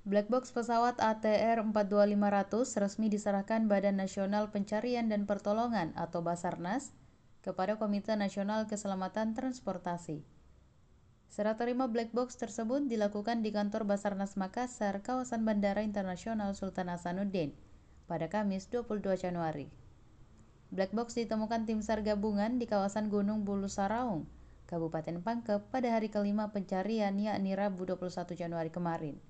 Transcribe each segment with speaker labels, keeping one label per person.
Speaker 1: Black box pesawat ATR 42500 resmi diserahkan Badan Nasional Pencarian dan Pertolongan atau Basarnas kepada Komite Nasional Keselamatan Transportasi. Serah terima black box tersebut dilakukan di kantor Basarnas Makassar, kawasan Bandara Internasional Sultan Hasanuddin, pada Kamis 22 Januari. Black box ditemukan tim SAR gabungan di kawasan Gunung Bulu Saraung, Kabupaten Pangkep pada hari kelima pencarian, yakni Rabu 21 Januari kemarin.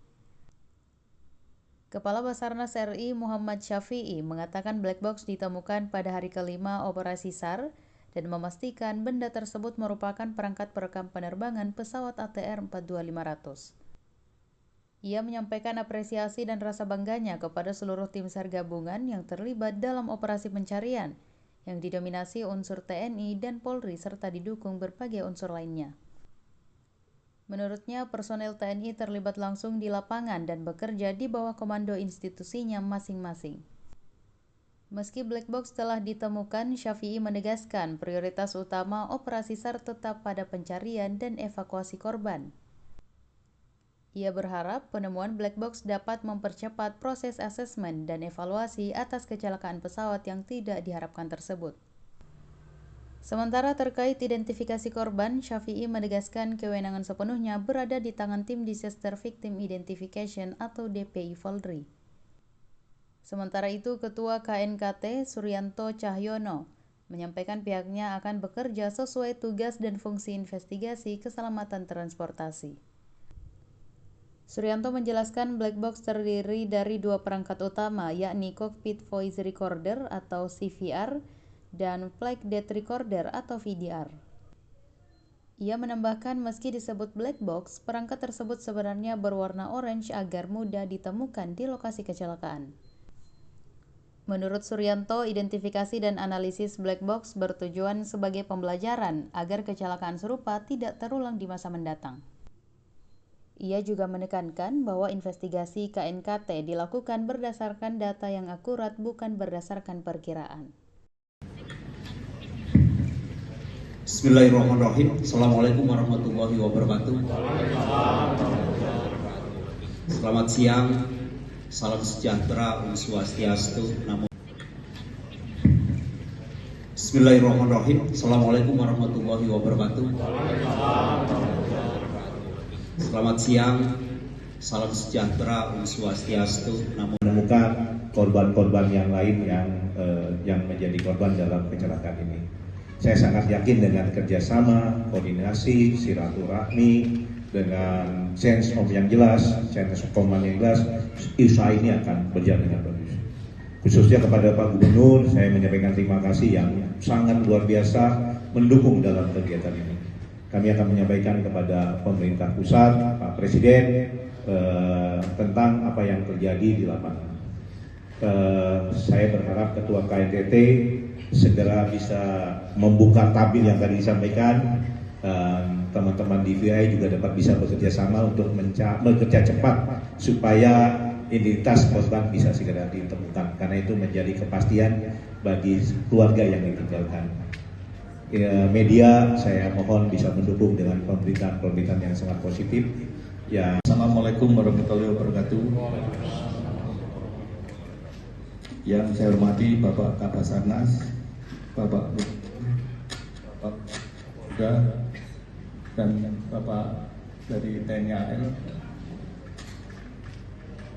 Speaker 1: Kepala Basarnas RI Muhammad Syafi'i mengatakan black box ditemukan pada hari kelima operasi SAR dan memastikan benda tersebut merupakan perangkat perekam penerbangan pesawat ATR 42500. Ia menyampaikan apresiasi dan rasa bangganya kepada seluruh tim SAR gabungan yang terlibat dalam operasi pencarian, yang didominasi unsur TNI dan Polri serta didukung berbagai unsur lainnya. Menurutnya, personel TNI terlibat langsung di lapangan dan bekerja di bawah komando institusinya masing-masing. Meski black box telah ditemukan, Syafi'i menegaskan prioritas utama operasi SAR tetap pada pencarian dan evakuasi korban. Ia berharap penemuan black box dapat mempercepat proses asesmen dan evaluasi atas kecelakaan pesawat yang tidak diharapkan tersebut. Sementara terkait identifikasi korban, Syafi'i menegaskan kewenangan sepenuhnya berada di tangan tim Disaster Victim Identification atau DPI Polri. Sementara itu, Ketua KNKT Suryanto Cahyono menyampaikan pihaknya akan bekerja sesuai tugas dan fungsi investigasi keselamatan transportasi. Suryanto menjelaskan black box terdiri dari dua perangkat utama, yakni Cockpit Voice Recorder atau CVR dan Flight Data Recorder atau VDR. Ia menambahkan meski disebut black box, perangkat tersebut sebenarnya berwarna orange agar mudah ditemukan di lokasi kecelakaan. Menurut Suryanto, identifikasi dan analisis black box bertujuan sebagai pembelajaran agar kecelakaan serupa tidak terulang di masa mendatang. Ia juga menekankan bahwa investigasi KNKT dilakukan berdasarkan data yang akurat, bukan berdasarkan perkiraan.
Speaker 2: Bismillahirrahmanirrahim. Assalamualaikum warahmatullahi wabarakatuh. Selamat siang, salam sejahtera, Om Swastiastu, Namo. Bismillahirrahmanirrahim. Assalamualaikum warahmatullahi wabarakatuh. Selamat siang, salam sejahtera, Om Swastiastu, Namo.
Speaker 3: Menemukan korban-korban yang lain yang menjadi korban dalam kecelakaan ini. Saya sangat yakin dengan kerjasama, koordinasi, silaturahmi, dengan sense of yang jelas, sense of command yang jelas, usaha ini akan berjalan dengan bagus. Khususnya kepada Pak Gubernur, saya menyampaikan terima kasih yang sangat luar biasa mendukung dalam kegiatan ini. Kami akan menyampaikan kepada pemerintah pusat, Pak Presiden, tentang apa yang terjadi di lapangan. Saya berharap Ketua KNKT segera bisa membuka tabir yang tadi disampaikan. Teman-teman DVI juga dapat bisa bekerja sama untuk bekerja cepat supaya identitas korban bisa segera ditemukan, karena itu menjadi kepastian bagi keluarga yang ditinggalkan. Media saya mohon bisa mendukung dengan pemberitaan yang sangat positif. Ya.
Speaker 4: Assalamualaikum warahmatullahi wabarakatuh. Yang saya hormati Bapak Kabasarnas, Bapak Uda, dan Bapak dari TNI AL,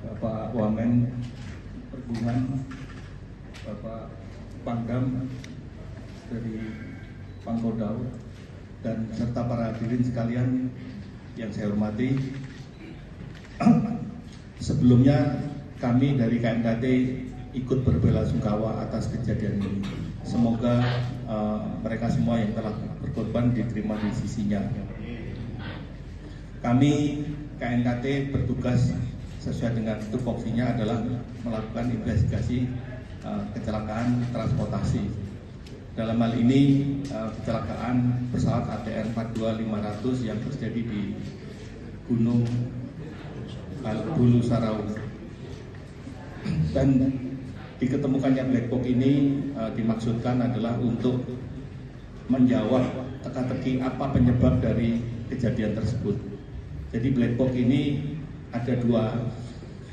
Speaker 4: Bapak Wamen Perhubungan, Bapak Pangdam dari Pangkodam, dan serta para hadirin sekalian yang saya hormati. Sebelumnya kami dari KNKT ikut berbelasungkawa atas kejadian ini. Semoga mereka semua yang telah berkorban diterima di sisinya. Kami KNKT bertugas sesuai dengan tupoksinya adalah melakukan investigasi kecelakaan transportasi. Dalam hal ini kecelakaan pesawat ATR 42500 yang terjadi di Gunung Bulu Saraung. Dan diketemukannya black box ini dimaksudkan adalah untuk menjawab teka-teki apa penyebab dari kejadian tersebut. Jadi black box ini ada dua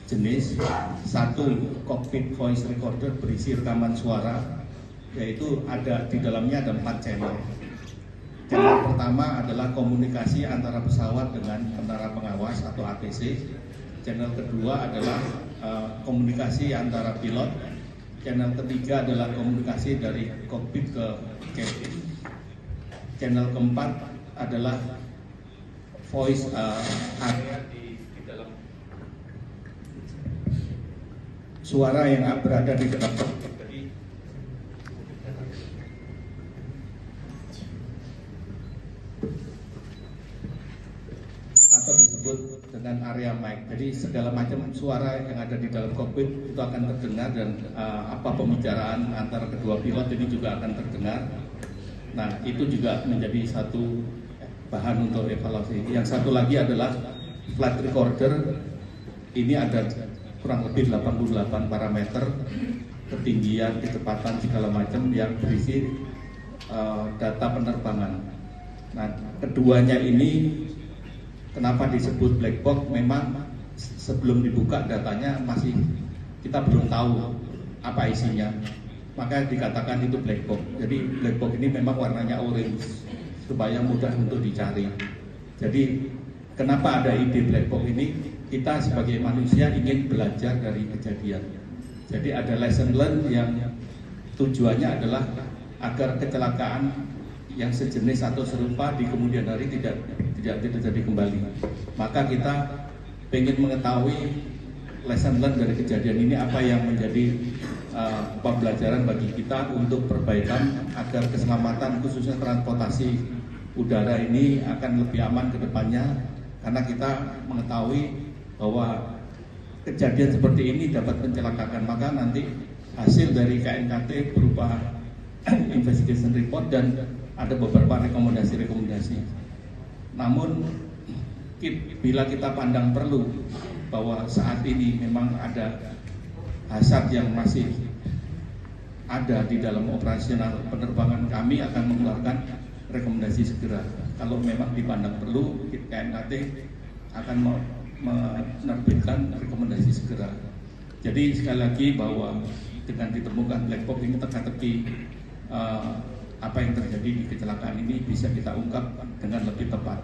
Speaker 4: jenis, satu cockpit voice recorder berisi rekaman suara, yaitu di dalamnya ada 4 channel. Channel pertama adalah komunikasi antara pesawat dengan menara pengawas atau ATC. Channel kedua adalah komunikasi antara pilot. Channel ketiga adalah komunikasi dari kokpit ke cabin. Channel keempat adalah voice area di dalam suara yang berada di dalam kokpit. Atau disebut dengan area mic. Jadi segala macam suara yang ada di dalam kokpit itu akan terdengar, dan apa pembicaraan antara kedua pilot ini juga akan terdengar. Nah, itu juga menjadi satu bahan untuk evaluasi. Yang satu lagi adalah flight recorder. Ini ada kurang lebih 88 parameter, ketinggian, kecepatan, segala macam yang berisi data penerbangan. Nah, keduanya ini kenapa disebut black box? Memang sebelum dibuka datanya masih kita belum tahu apa isinya, maka dikatakan itu black box. Jadi black box ini memang warnanya orange supaya mudah untuk dicari. Jadi kenapa ada ide black box ini? Kita sebagai manusia ingin belajar dari kejadian. Jadi ada lesson learned yang tujuannya adalah agar kecelakaan yang sejenis atau serupa di kemudian hari tidak terjadi kembali. Maka kita ingin mengetahui lesson learned dari kejadian ini, apa yang menjadi pembelajaran bagi kita untuk perbaikan agar keselamatan khususnya transportasi udara ini akan lebih aman ke depannya, karena kita mengetahui bahwa kejadian seperti ini dapat mencelakakan. Maka nanti hasil dari KNKT berupa investigation report dan ada beberapa rekomendasi. Namun bila kita pandang perlu bahwa saat ini memang ada hazard yang masih ada di dalam operasional penerbangan, kami akan mengeluarkan rekomendasi segera. Kalau memang dipandang perlu, KNKT akan menerbitkan rekomendasi segera. Jadi sekali lagi bahwa dengan ditemukan black box ini teka-teki apa yang terjadi di kecelakaan ini bisa kita ungkap dengan lebih tepat.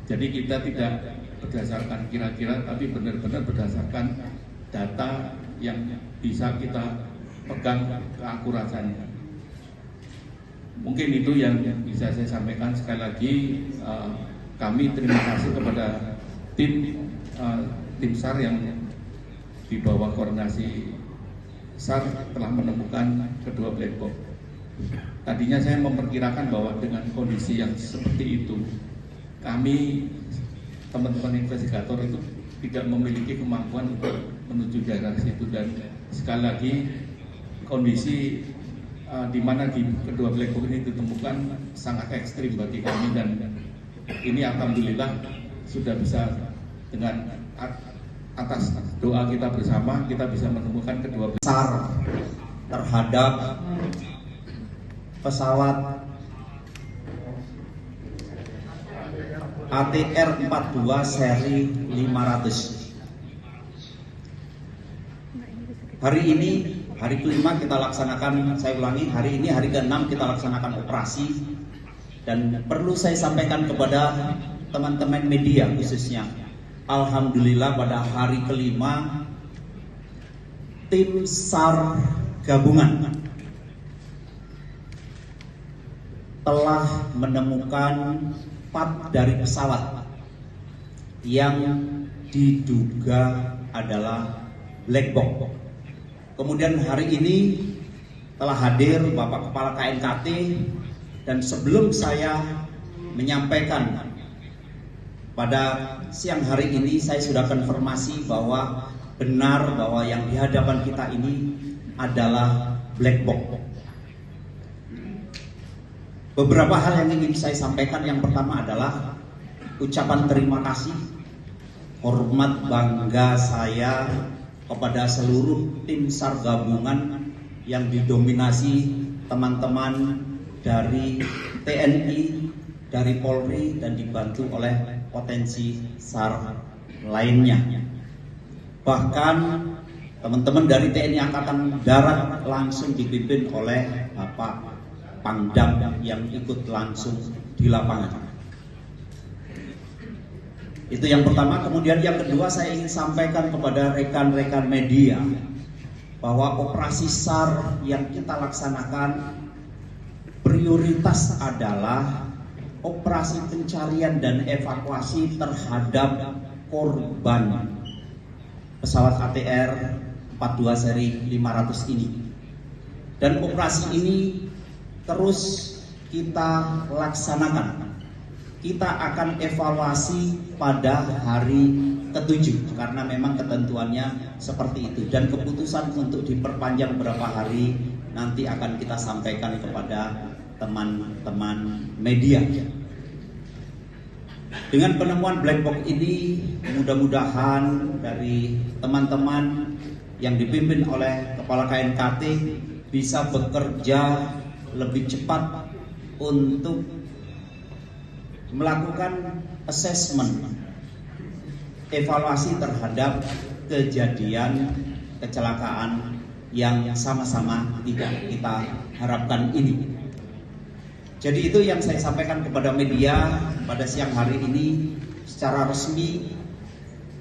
Speaker 4: Jadi kita tidak berdasarkan kira-kira, tapi benar-benar berdasarkan data yang bisa kita pegang keakuratannya. Mungkin itu yang bisa saya sampaikan. Sekali lagi kami terima kasih kepada tim SAR yang di bawah koordinasi SAR telah menemukan kedua black box. Tadinya saya memperkirakan bahwa dengan kondisi yang seperti itu, kami teman-teman investigator itu tidak memiliki kemampuan untuk menuju daerah situ, dan sekali lagi kondisi di mana di kedua black box ini ditemukan sangat ekstrim bagi kami, dan ini alhamdulillah sudah bisa dengan atas doa kita bersama kita bisa menemukan kedua
Speaker 2: besar terhadap pesawat ATR 42 seri 500. Hari ini hari kelima kita laksanakan, saya ulangi, hari ini hari ke-6 kita laksanakan operasi, dan perlu saya sampaikan kepada teman-teman media khususnya, alhamdulillah pada hari kelima tim SAR gabungan telah menemukan part dari pesawat yang diduga adalah black box. Kemudian hari ini telah hadir Bapak Kepala KNKT, dan sebelum saya menyampaikan pada siang hari ini, saya sudah konfirmasi bahwa benar bahwa yang di hadapan kita ini adalah black box. Beberapa hal yang ingin saya sampaikan. Yang pertama adalah ucapan terima kasih, hormat bangga saya kepada seluruh tim SAR gabungan yang didominasi teman-teman dari TNI, dari Polri, dan dibantu oleh potensi SAR lainnya. Bahkan teman-teman dari TNI Angkatan Darat langsung dipimpin oleh Bapak Pangdam yang ikut langsung di lapangan. Itu yang pertama. Kemudian yang kedua, saya ingin sampaikan kepada rekan-rekan media bahwa operasi SAR yang kita laksanakan prioritas adalah operasi pencarian dan evakuasi terhadap korban pesawat ATR 42 seri 500 ini. Dan operasi ini terus kita laksanakan. Kita akan evaluasi pada hari ke-7 karena memang ketentuannya seperti itu, dan keputusan untuk diperpanjang berapa hari nanti akan kita sampaikan kepada teman-teman media. Dengan penemuan black box ini, mudah-mudahan dari teman-teman yang dipimpin oleh Kepala KNKT bisa bekerja lebih cepat untuk melakukan assessment, evaluasi terhadap kejadian kecelakaan yang sama-sama tidak kita harapkan ini. Jadi itu yang saya sampaikan kepada media pada siang hari ini. Secara resmi,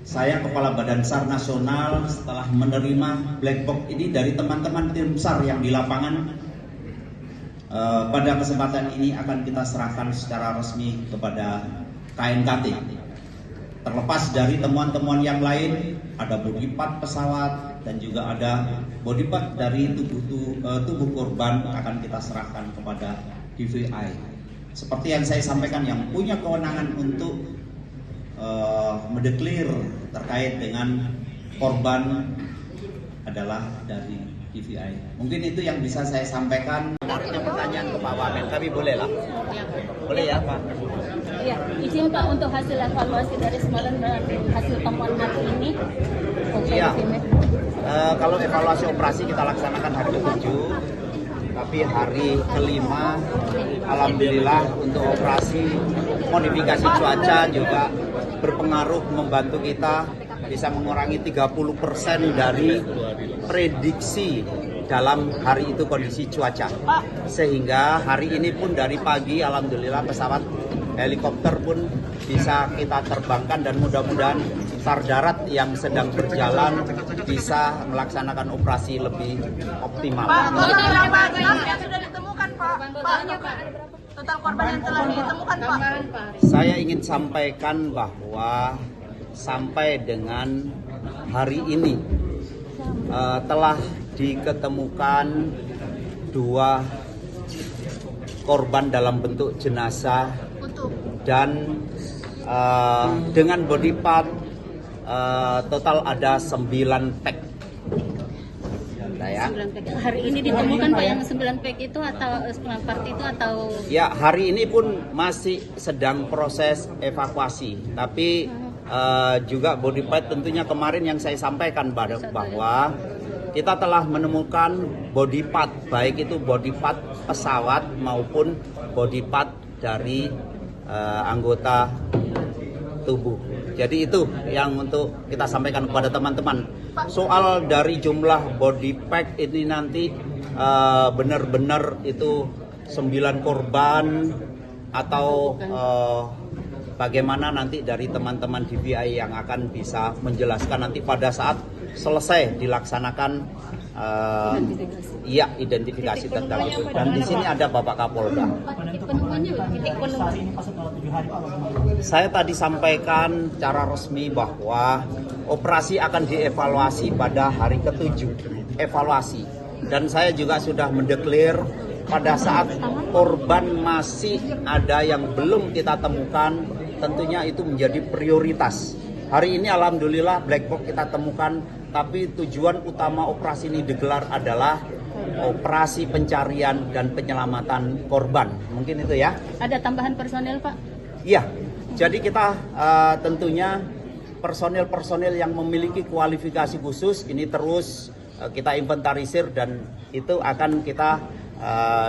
Speaker 2: saya Kepala Badan SAR Nasional setelah menerima black box ini dari teman-teman tim SAR yang di lapangan, pada kesempatan ini akan kita serahkan secara resmi kepada KNKT. Terlepas dari temuan-temuan yang lain, ada body part pesawat dan juga ada body part dari tubuh korban akan kita serahkan kepada DVI. Seperti yang saya sampaikan, yang punya kewenangan untuk mendeklir terkait dengan korban adalah dari DVI. Mungkin itu yang bisa saya sampaikan.
Speaker 5: Punya pertanyaan ke Pak Wamen, tapi boleh lah.
Speaker 6: Ya.
Speaker 5: Boleh ya Pak?
Speaker 6: Iya, izin Pak untuk hasil evaluasi dari semalam dan hasil temuan hari ini.
Speaker 5: Iya. Kalau evaluasi operasi kita laksanakan hari ke-7, tapi hari ke-5 alhamdulillah untuk operasi modifikasi cuaca juga berpengaruh, membantu kita bisa mengurangi 30% dari prediksi dalam hari itu kondisi cuaca. Sehingga hari ini pun dari pagi alhamdulillah pesawat helikopter pun bisa kita terbangkan, dan mudah-mudahan SAR darat yang sedang berjalan bisa melaksanakan operasi lebih optimal.
Speaker 7: Pak, total korban yang sudah ditemukan Pak. Total korban yang telah ditemukan Pak.
Speaker 5: Saya ingin sampaikan bahwa sampai dengan hari ini telah diketemukan 2 korban dalam bentuk jenazah dan dengan body part total ada 9 pack. Ya.
Speaker 6: 9 pack. Hari ini ditemukan Pak yang 9 pack itu atau 9 part itu atau? Ya,
Speaker 5: hari ini pun masih sedang proses evakuasi, tapi juga body part tentunya kemarin yang saya sampaikan bahwa kita telah menemukan body part, baik itu body part pesawat maupun body part dari anggota tubuh. Jadi itu yang untuk kita sampaikan kepada teman-teman. Soal dari jumlah body pack ini nanti benar-benar itu 9 korban atau bagaimana nanti dari teman-teman DVI yang akan bisa menjelaskan nanti pada saat selesai dilaksanakan identifikasi tentang itu. Dan di sini ada Bapak Kapolda. Saya tadi sampaikan secara resmi bahwa operasi akan dievaluasi pada hari ke-7. Evaluasi. Dan saya juga sudah mendeklir pada saat korban masih ada yang belum kita temukan, tentunya itu menjadi prioritas. Hari ini alhamdulillah black box kita temukan, tapi tujuan utama operasi ini digelar adalah operasi pencarian dan penyelamatan korban. Mungkin itu ya.
Speaker 6: Ada tambahan personel Pak?
Speaker 5: Iya, jadi kita tentunya personil-personil yang memiliki kualifikasi khusus ini terus kita inventarisir, dan itu akan kita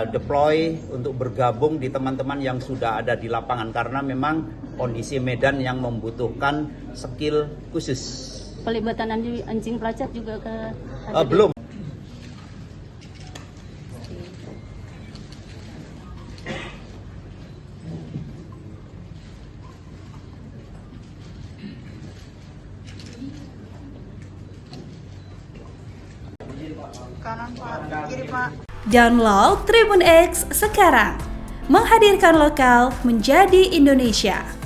Speaker 5: deploy untuk bergabung di teman-teman yang sudah ada di lapangan, karena memang kondisi medan yang membutuhkan skill khusus.
Speaker 6: pelibatan anjing pelacak juga ke
Speaker 5: Belum.
Speaker 7: Kanan Pak, kiri Pak.
Speaker 8: Download Tribun X sekarang, menghadirkan lokal menjadi Indonesia.